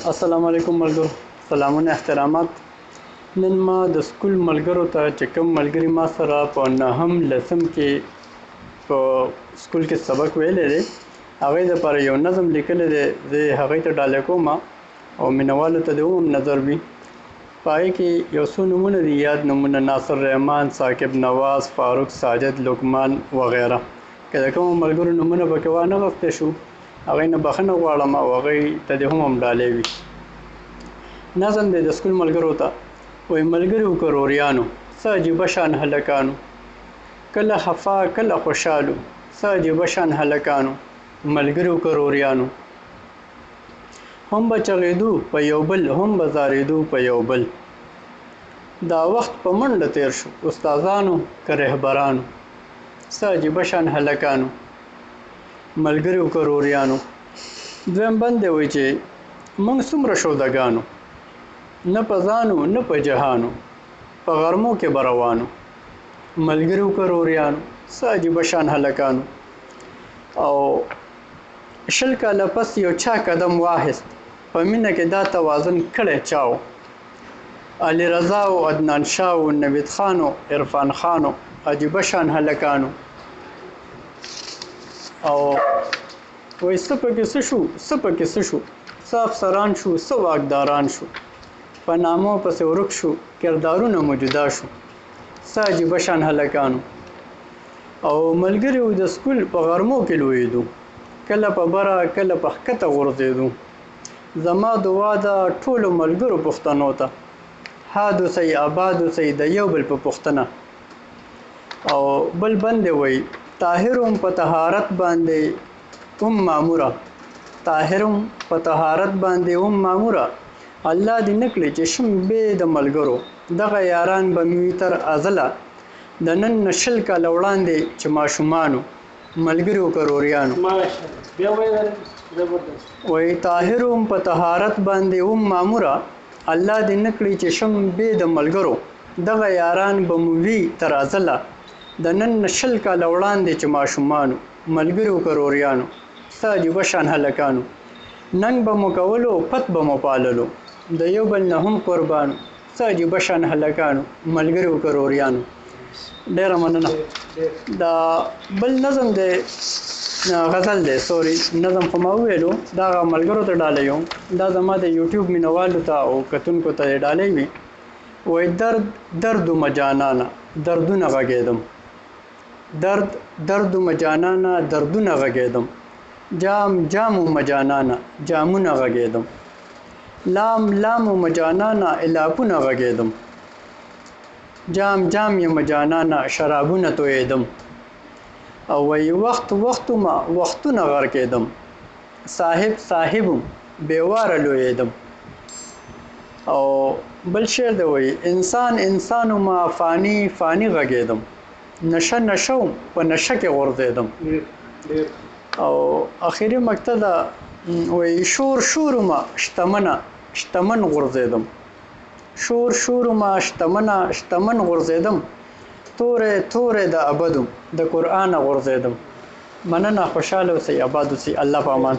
السلام علیکم ملګرو، سلامونه احترامات. نن ما د سکول ملګرو ته چې کوم ملګري ما سره په نهم لسم کې په سکول کې سبق ویلی دی، هغوی دپاره یو نظم لیکلی دی. زه هغوی ته ډالۍ کوم او مینوالو ته د هم نظر وي. په هغې کې یو څو نومونه دي، یاد نومونه: ناصر رحمان، ثاقب نواز، فاروق ساجد، لقمان وغیره. که د کومو ملګرو نومونه پکې وانه غوښتی شو، هغوی نه بخښنه غواړم او هغوی ته دې هم ډالۍ وي. نظم دی د سکول ملګرو ته. وایي ملګرو کروریانو، څه عجیبه شان هلکانو، کله خفا کله خوشحالو، څه عجیبه شان هلکانو، ملګرو کروریانو. هم به چغېدو په یو بل، هم به زارېدو په یو بل. دا وخت په منډه تیر شو، استادانو که رهبرانو، څه عجیبه شان هلکانو، ملګرو کروریانو. دویم بند دی وایي چې موږ څومره شودګانو، نه په ځانو نه په جهانو، په غرمو کې به روانو، ملګرو کروریانو، څه عجیبه شان هلکانو. او 20 کاله پس یو چا قدم واخیست، په مینه کې دا توازن کړی چاو، علي رضا او عدنان شاه او نوید خان او عرفان خان او عجیبه شان هلکانو. او وایي څه پکې څه شو، څه پکې څه شو، څه افسران شو، څه واکداران شو، په نامو پسې ورک شو، کردارونه مو جدا شو، څه عجیبه شان هلکانو. او ملګري و د سکول په غرمو کې لویېدو، کله په بره کله په ښکته غورځېدو. زما دعا ده ټولو ملګرو پښتنو ته، ښاد اوسئ آباد اوسئ د یو بل په پوښتنه. او بل بند دی وایي طاهر هم په طهارت باندې هم ماموره، طاهر هم په طهارت باندې هم ماموره. الله دې نه کړي چې شم بې د ملګرو، دغه یاران به مې وي تر ازله. د نن نه 20 کاله وړاندې چې ماشومانو، ملګرو کروریانو. وایي طاهر هم په طهارت باندې هم ماموره، الله دې نه کړي چې شم بې د ملګرو، دغه یاران به مې وي تر ازله. د نن نه 20 کاله وړاندې چې ماشومانو، ملګرو کروریانو، څه عجیبه شان هلکانو. ننګ به مو کولو پت به مو پاللو، د یو بل نه هم قربانو، څه عجیبه شان هلکانو، ملګرو کروریانو. ډېره مننه. دا بل نظم دی، غزل دی، سوري نظم خو ما وویلو، دا هغه ملګرو ته ډالۍ وم. دا زما د یوټیوب مینوالو ته او کتونکو ته یې ډالۍ وي. وایي درد درد ومه جانانه، دردونه غږېدم، درد درد ومه جانانه، دردونه غږېدم، جام جام ومه جانانه، جامونه غږېدم، لام لام ومه جانانه، الافونه غږېدم، جام جام یم جانانه، شرابونه تویېدم. او وایي وخت وخت ومه وختونه غرقېدم، صاحب صاحب وم بېواره لویېدم. او بل شعر دی وایي انسان انسان ومه فاني فاني غږېدم، نشه نشه وم په نشه کې غورځېدم. او اخري مقطع ده وایي شور شور ومه شتمنه شتمن غورځېدم، شور شور ومه شتمنه شتمن غورځېدم، تورې تورې د ابدو د قرآنه غورځېدم. مننه، خوشحاله اوسئ، آباد اوسئ. الله په امان.